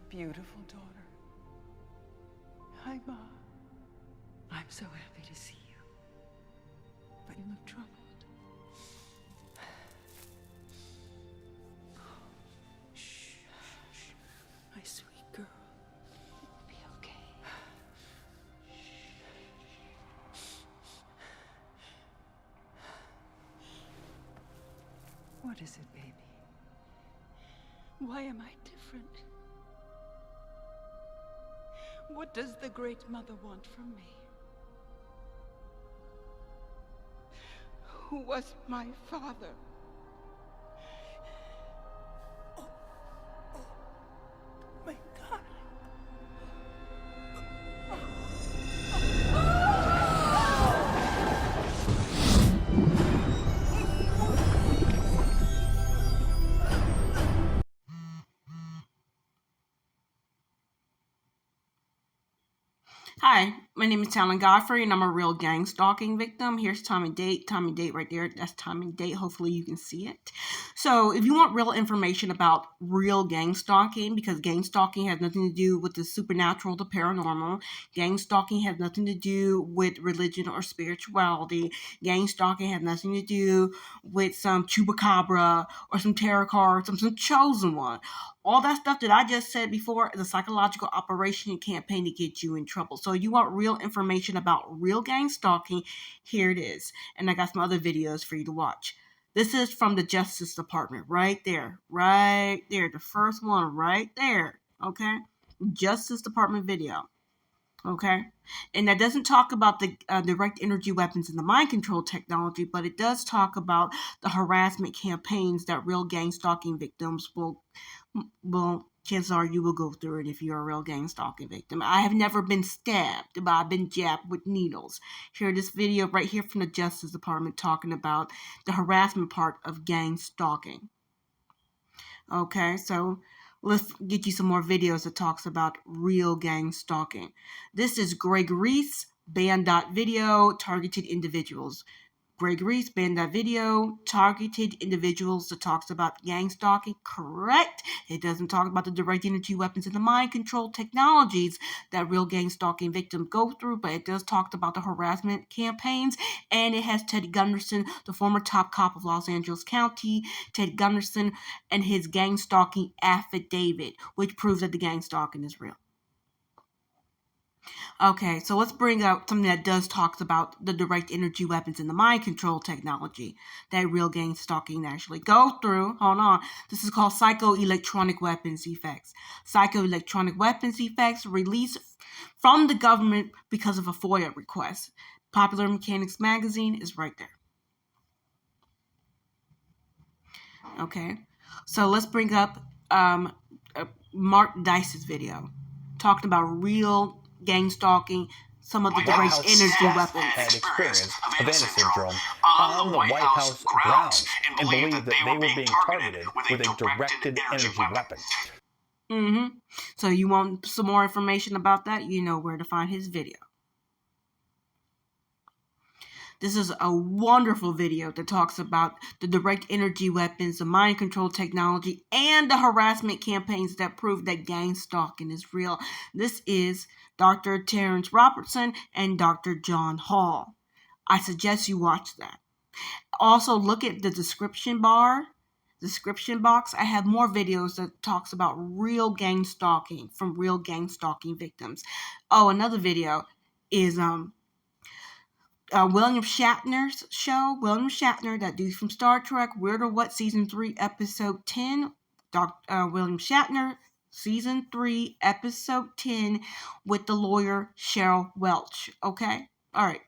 beautiful daughter. Hi, Ma. I'm so happy to see you. But you look troubled. Shh, shh. My sweet girl. You'll be okay. What is it, baby? Why am I different? What does the Great Mother want from me? Who was my father? Oh, my God. Hi, my name is Talan Godfrey, and I'm a real gang stalking victim. Here's time and date. Time and date right there. That's time and date. Hopefully you can see it. So if you want real information about real gang stalking, because gang stalking has nothing to do with the supernatural, the paranormal. Gang stalking has nothing to do with religion or spirituality. Gang stalking has nothing to do with some chupacabra or some tarot cards, some chosen one. All that stuff that I just said before is a psychological operation and campaign to get you in trouble. So you want real information about real gang stalking, here it is. And I got some other videos for you to watch. This is from the Justice Department, right there. Right there. The first one right there. Okay? Justice Department video. Okay, and that doesn't talk about the direct energy weapons and the mind control technology, but it does talk about the harassment campaigns that real gang stalking victims will chances are you will go through it if you're a real gang stalking victim. I have never been stabbed, but I've been jabbed with needles. Here, this video right here from the Justice Department talking about the harassment part of gang stalking. Okay, so let's get you some more videos that talks about real gang stalking. This is Greg Reese, Ban.video, Targeted Individuals. Greg Reese, Ban.video, Targeted Individuals that talks about gang stalking. Correct. It doesn't talk about the direct energy weapons and the mind control technologies that real gang stalking victims go through, but it does talk about the harassment campaigns, and it has Ted Gunderson, the former top cop of Los Angeles County, Ted Gunderson, and his gang stalking affidavit, which proves that the gang stalking is real. Okay, so let's bring up something that does talks about the direct energy weapons and the mind control technology that real gang stalking actually go through. Hold on. This is called psychoelectronic weapons effects. Psychoelectronic weapons effects released from the government because of a FOIA request. Popular Mechanics magazine is right there. Okay, so let's bring up Mark Dice's video talking about real gang stalking, some of the direct energy weapons. Had experience Havana syndrome on the White House grounds and believed that they were being targeted with a directed energy weapon. So you want some more information about that? You know where to find his video. This is a wonderful video that talks about the direct energy weapons, the mind control technology, and the harassment campaigns that prove that gang stalking is real. This is Dr. Terrence Robertson and Dr. John Hall. I suggest you watch that. Also, look at the description box. I have more videos that talks about real gang stalking from real gang stalking victims. Oh, another video is William Shatner's show. William Shatner, that dude from Star Trek, Weird or What, Season 3, Episode 10. William Shatner, Season 3, Episode 10, with the lawyer Cheryl Welsh. Okay? Alright.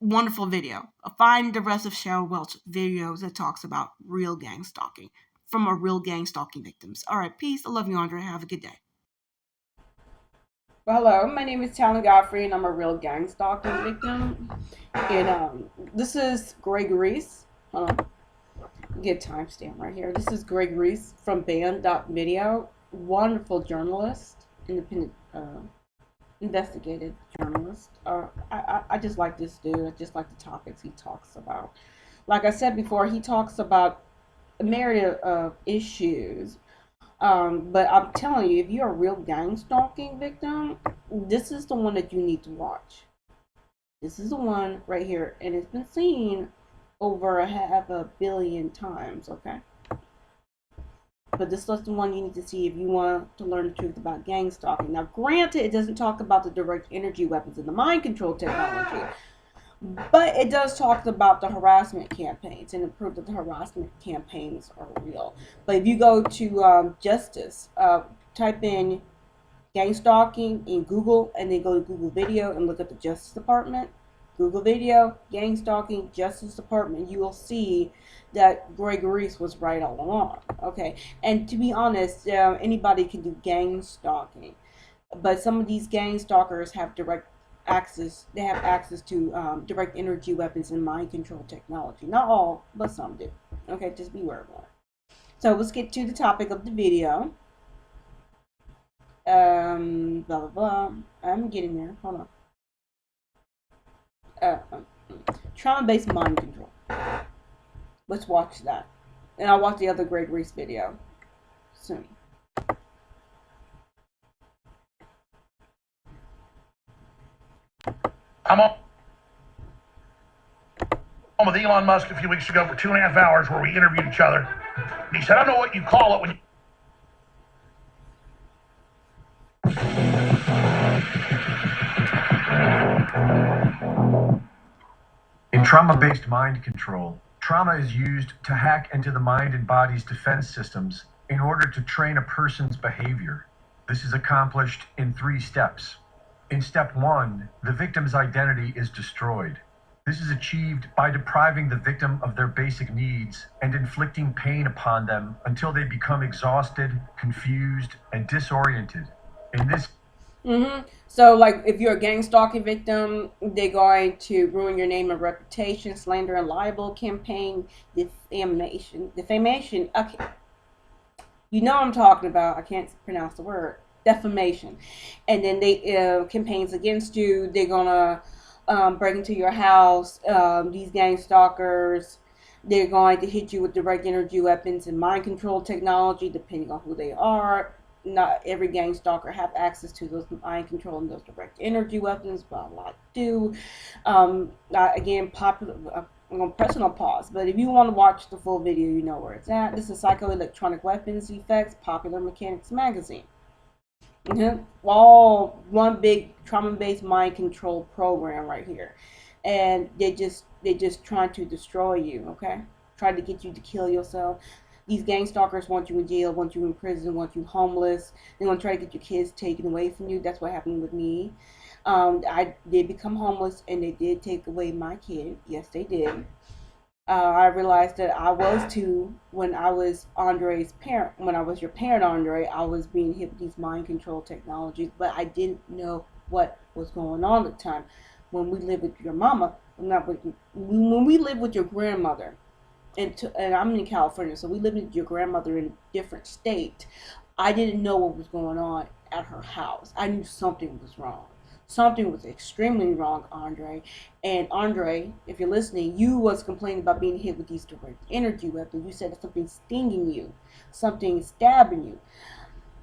Wonderful video. Find the rest of Cheryl Welch videos that talks about real gang stalking from a real gang stalking victims. Alright, peace. I love you, Andre. Have a good day. Well, hello, my name is Talan Godfrey, and I'm a real gang stalking victim. And this is Greg Reese. Hold on. Get a timestamp right here. This is Greg Reese from Ban.video. Wonderful journalist, independent investigative journalist. I just like this dude. I just like the topics he talks about. Like I said before, he talks about a myriad of issues But I'm telling you, if you're a real gang stalking victim, this is the one that you need to watch. This is the one right here, and it's been seen over 500 million times, okay? But this is the one you need to see if you want to learn the truth about gang stalking. Now, granted, it doesn't talk about the direct energy weapons and the mind control technology, but it does talk about the harassment campaigns and it proved that the harassment campaigns are real. But if you go to Justice, type in gang stalking in Google and then go to Google Video and look at the Justice Department. Google Video, gang stalking, Justice Department, you will see that Greg Reese was right all along. Okay, and to be honest, anybody can do gang stalking, but some of these gang stalkers have direct access. They have access to direct energy weapons and mind control technology. Not all, but some do. Okay, just be aware of that. So let's get to the topic of the video. Blah blah blah. I'm getting there. Hold on. Trauma-based mind control. Let's watch that. And I'll watch the other Greg Reese video soon. I'm on with Elon Musk a few weeks ago for 2.5 hours where we interviewed each other. And he said, I don't know what you call it when you... In trauma-based mind control, trauma is used to hack into the mind and body's defense systems in order to train a person's behavior. This is accomplished in 3 steps. In step 1, the victim's identity is destroyed. This is achieved by depriving the victim of their basic needs and inflicting pain upon them until they become exhausted, confused, and disoriented. In this So, like, if you're a gang stalking victim, they're going to ruin your name and reputation, slander and libel campaign, defamation. Okay, you know what I'm talking about. I can't pronounce the word. Defamation. And then they campaigns against you. They're gonna break into your house. These gang stalkers, they're going to hit you with direct energy weapons and mind control technology, depending on who they are. Not every gang stalker have access to those mind control and those direct energy weapons, but a lot do. Again, popular. I'm going to press it on pause, but if you want to watch the full video, you know where it's at. This is Psychoelectronic Weapons Effects, Popular Mechanics Magazine. All one big trauma-based mind control program right here, and they just trying to destroy you. Okay, trying to get you to kill yourself. These gang stalkers want you in jail, want you in prison, want you homeless. They want to try to get your kids taken away from you. That's what happened with me. I did become homeless, and they did take away my kid. Yes, they did. I realized that I was too when I was Andre's parent. When I was your parent, Andre, I was being hit with these mind control technologies, but I didn't know what was going on at the time. When we lived with your mama, when we lived with your grandmother, and I'm in California, so we lived with your grandmother in a different state. I didn't know what was going on at her house. I knew something was wrong. Something was extremely wrong, Andre. And Andre, if you're listening, you was complaining about being hit with these direct energy weapons. You said that something stinging you, something stabbing you.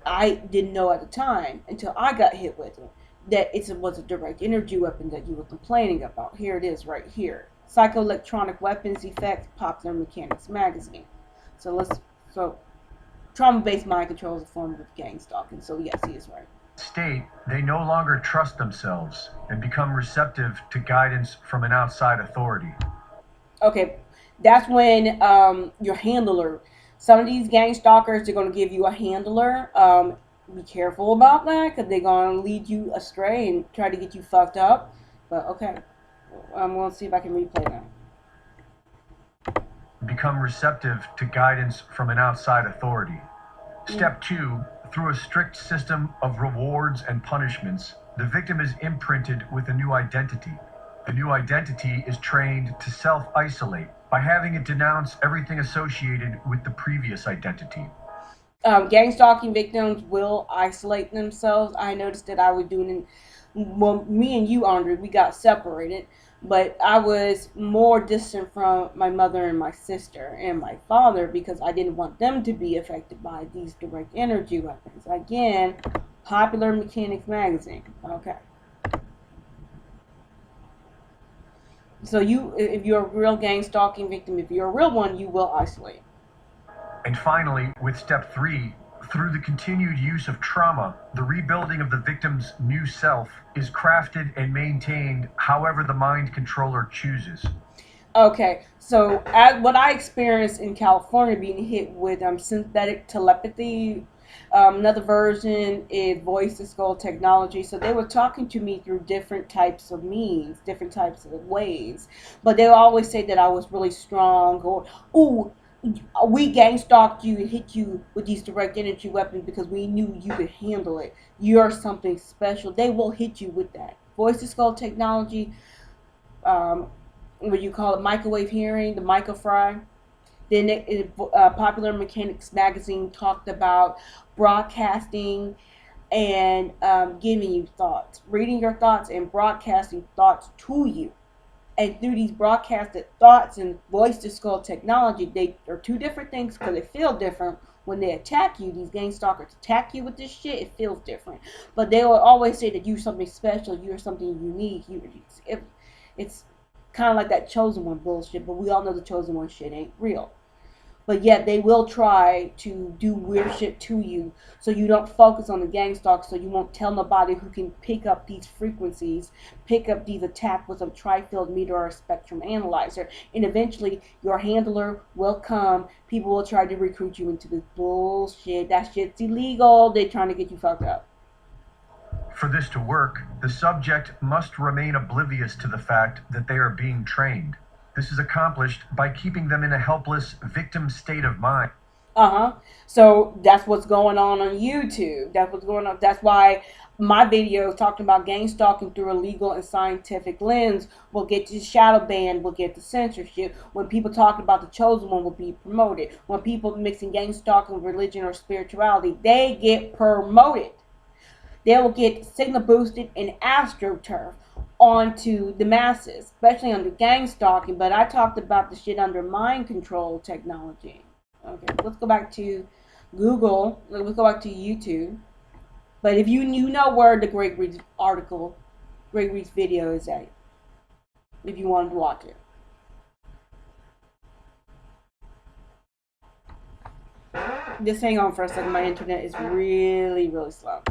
I didn't know at the time until I got hit with it that it was a direct energy weapon that you were complaining about. Here it is right here. Psychoelectronic Weapons Effects, Popular Mechanics Magazine. So trauma-based mind control is a form of gang stalking. So yes, he is right. State, they no longer trust themselves and become receptive to guidance from an outside authority. Okay, that's when your handler, some of these gang stalkers, they're going to give you a handler. Be careful about that because they're going to lead you astray and try to get you fucked up. But okay, I'm going to see if I can replay that. Become receptive to guidance from an outside authority. Step 2, through a strict system of rewards and punishments, the victim is imprinted with a new identity. The new identity is trained to self-isolate by having it denounce everything associated with the previous identity. Gang stalking victims will isolate themselves. I noticed that I was doing, well, me and you, Andre, we got separated But I was more distant from my mother and my sister and my father because I didn't want them to be affected by these direct energy weapons. Again, Popular Mechanics magazine. Okay. So if you're a real gang stalking victim, if you're a real one, you will isolate. And finally, with step 3, through the continued use of trauma, the rebuilding of the victim's new self is crafted and maintained however the mind controller chooses. Okay, so what I experienced in California being hit with synthetic telepathy, another version is voice to skull technology. So they were talking to me through different types of means, different types of ways. But they always say that I was really strong, or, ooh, we gang stalked you and hit you with these direct energy weapons because we knew you could handle it. You're something special. They will hit you with that. Voice to skull technology, what you call it, microwave hearing, the microfry. Then Popular Mechanics magazine talked about broadcasting and giving you thoughts, reading your thoughts and broadcasting thoughts to you. And through these broadcasted thoughts and voice to skull technology, they are two different things because they feel different. When they attack you, these gang stalkers attack you with this shit, it feels different. But they will always say that you're something special, you're something unique. It's kind of like that chosen one bullshit, but we all know the chosen one shit ain't real. But yet they will try to do weird shit to you so you don't focus on the gang stalk, so you won't tell nobody who can pick up these frequencies, pick up these attacks with a tri-field meter or a spectrum analyzer. And eventually your handler will come. People will try to recruit you into this bullshit. That shit's illegal. They're trying to get you fucked up. For this to work, the subject must remain oblivious to the fact that they are being trained. This is accomplished by keeping them in a helpless victim state of mind. So that's what's going on YouTube. That's what's going on. That's why my videos talking about gang stalking through a legal and scientific lens will get you shadow banned, will get the censorship. When people talk about the chosen one will be promoted. When people mixing gang stalking with religion or spirituality, they get promoted. They will get signal boosted and astroturf onto the masses, especially under gang stalking. But I talked about the shit under mind control technology. Okay, let's go back to Google. Let's go back to YouTube. But if you know where the Greg Reed's article, Greg Reed's video is at, if you wanted to watch it. Just hang on for a second. My internet is really, really slow.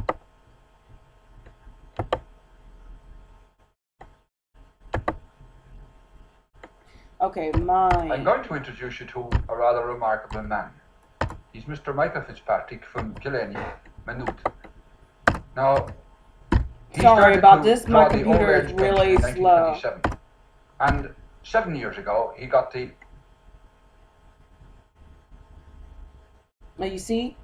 Okay, I'm going to introduce you to a rather remarkable man. He's Mr. Michael Fitzpatrick from Killarney, Maynooth. Now, sorry about this, my computer is really slow. And 7 years ago, he got the... Now you see,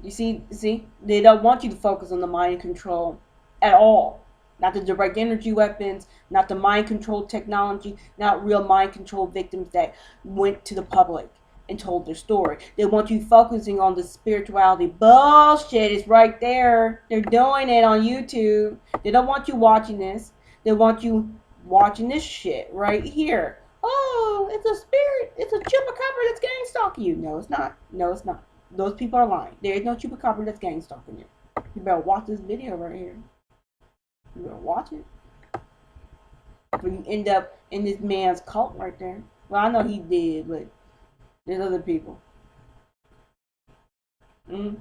they don't want you to focus on the mind control at all. Not the direct energy weapons, not the mind control technology, not real mind control victims that went to the public and told their story. They want you focusing on the spirituality bullshit. It's right there. They're doing it on YouTube. They don't want you watching this. They want you watching this shit right here. Oh, it's a spirit. It's a chupacabra that's gang stalking you. No, it's not. No, it's not. Those people are lying. There is no chupacabra that's gang stalking you. You better watch this video right here. You better watch it. Or you end up in this man's cult right there. Well, I know he did, but there's other people. You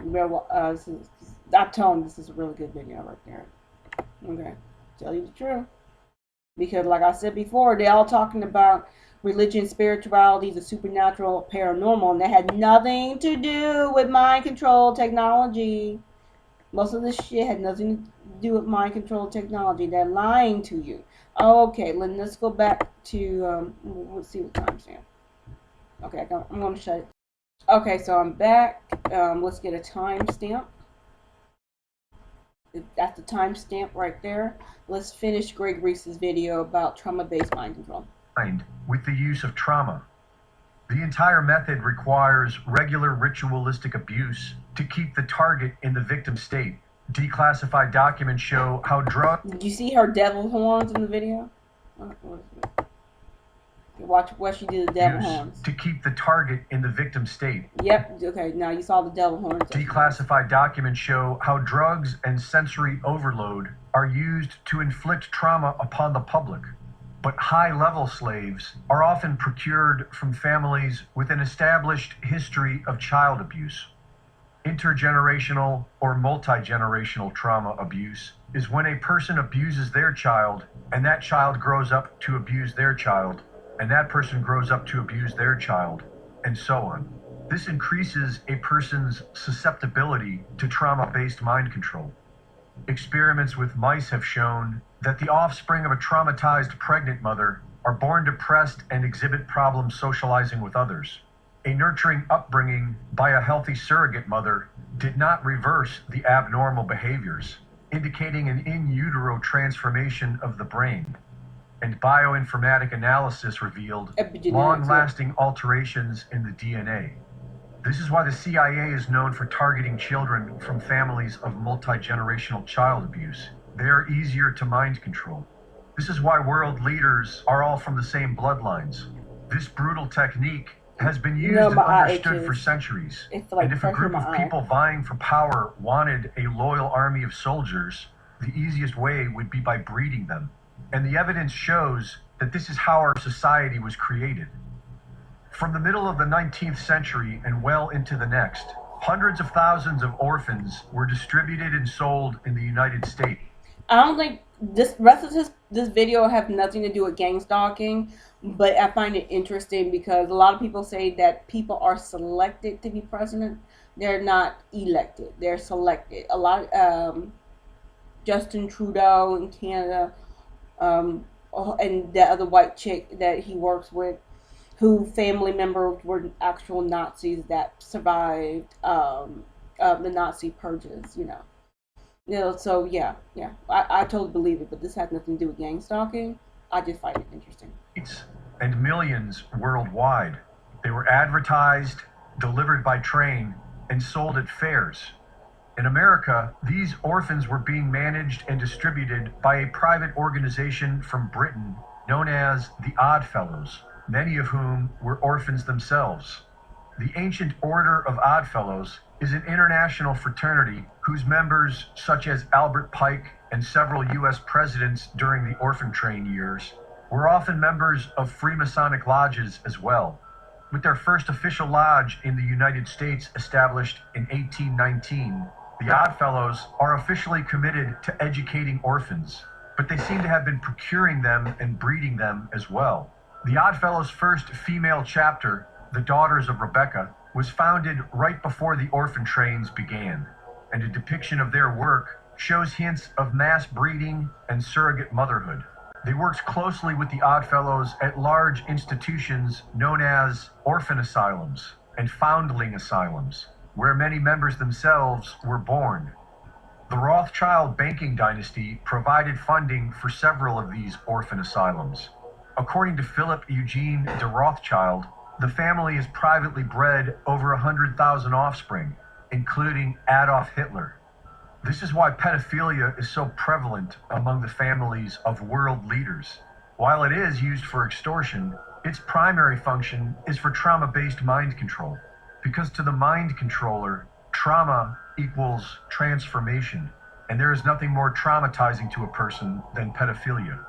better I'm telling you, this is a really good video right there. Okay. Tell you the truth. Because like I said before, they're all talking about religion, spirituality, the supernatural, paranormal, and that had nothing to do with mind control technology. Most of this shit had nothing to do with mind control technology. They're lying to you. Okay, let's go back to, let's see what timestamp. Okay, I'm going to shut it. Okay, so I'm back. Let's get a timestamp. That's the timestamp right there. Let's finish Greg Reese's video about trauma-based mind control. With the use of trauma. The entire method requires regular ritualistic abuse to keep the target in the victim state. Declassified documents show how Did you see her devil horns in the video? Watch what she did the devil horns. to keep the target in the victim state. Yep, okay, now you saw the devil horns. Declassified documents show how drugs and sensory overload are used to inflict trauma upon the public. But high-level slaves are often procured from families with an established history of child abuse. Intergenerational or multi-generational trauma abuse is when a person abuses their child, and that child grows up to abuse their child, and that person grows up to abuse their child, and so on. This increases a person's susceptibility to trauma-based mind control. Experiments with mice have shown that the offspring of a traumatized pregnant mother are born depressed and exhibit problems socializing with others. A nurturing upbringing by a healthy surrogate mother did not reverse the abnormal behaviors, indicating an in utero transformation of the brain. And bioinformatic analysis revealed long-lasting alterations in the DNA. This is why the CIA is known for targeting children from families of multi-generational child abuse. They are easier to mind control. This is why world leaders are all from the same bloodlines. This brutal technique has been used and understood for centuries. And if a group of people vying for power wanted a loyal army of soldiers, the easiest way would be by breeding them. And the evidence shows that this is how our society was created. From the middle of the 19th century and well into the next, hundreds of thousands of orphans were distributed and sold in the United States. I don't think this rest of this video have nothing to do with gang stalking, but I find it interesting because a lot of people say that people are selected to be president. They're not elected. They're selected. A lot Justin Trudeau in Canada, and the other white chick that he works with, who family members were actual Nazis that survived the Nazi purges, you know, so yeah, I totally believe it, but this has nothing to do with gang stalking. I just find it interesting. And millions worldwide. They were advertised, delivered by train, and sold at fairs. In America, these orphans were being managed and distributed by a private organization from Britain known as the Oddfellows, many of whom were orphans themselves. The Ancient Order of Oddfellows is an international fraternity whose members, such as Albert Pike and several U.S. presidents during the orphan train years, were often members of Freemasonic lodges as well. With their first official lodge in the United States established in 1819, the Oddfellows are officially committed to educating orphans, but they seem to have been procuring them and breeding them as well. The Oddfellows' first female chapter, the Daughters of Rebecca, was founded right before the orphan trains began, and a depiction of their work shows hints of mass breeding and surrogate motherhood. They worked closely with the Oddfellows at large institutions known as orphan asylums and foundling asylums, where many members themselves were born. The Rothschild banking dynasty provided funding for several of these orphan asylums. According to Philip Eugene de Rothschild, the family has privately bred over 100,000 offspring, including Adolf Hitler. This is why pedophilia is so prevalent among the families of world leaders. While it is used for extortion, its primary function is for trauma-based mind control. Because to the mind controller, trauma equals transformation, and there is nothing more traumatizing to a person than pedophilia.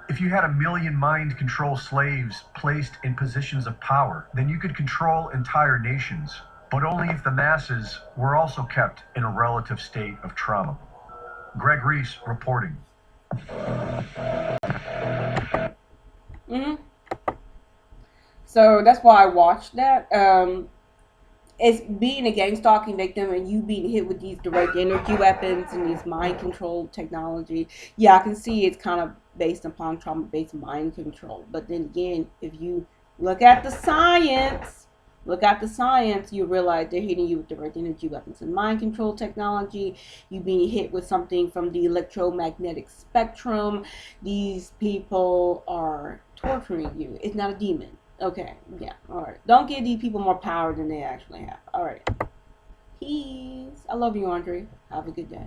If you had 1 million mind control slaves placed in positions of power, then you could control entire nations, but only if the masses were also kept in a relative state of trauma. Greg Reese reporting. So that's why I watched that. It's being a gang stalking victim and you being hit with these direct energy weapons and these mind control technology. Yeah, I can see it's kind of based upon trauma-based mind control. But then again, if you look at the science, you realize they're hitting you with direct energy weapons and mind control technology. You being hit with something from the electromagnetic spectrum. These people are torturing you. It's not a demon. Okay, yeah, alright. Don't give these people more power than they actually have. Alright. Peace. I love you, Andre. Have a good day.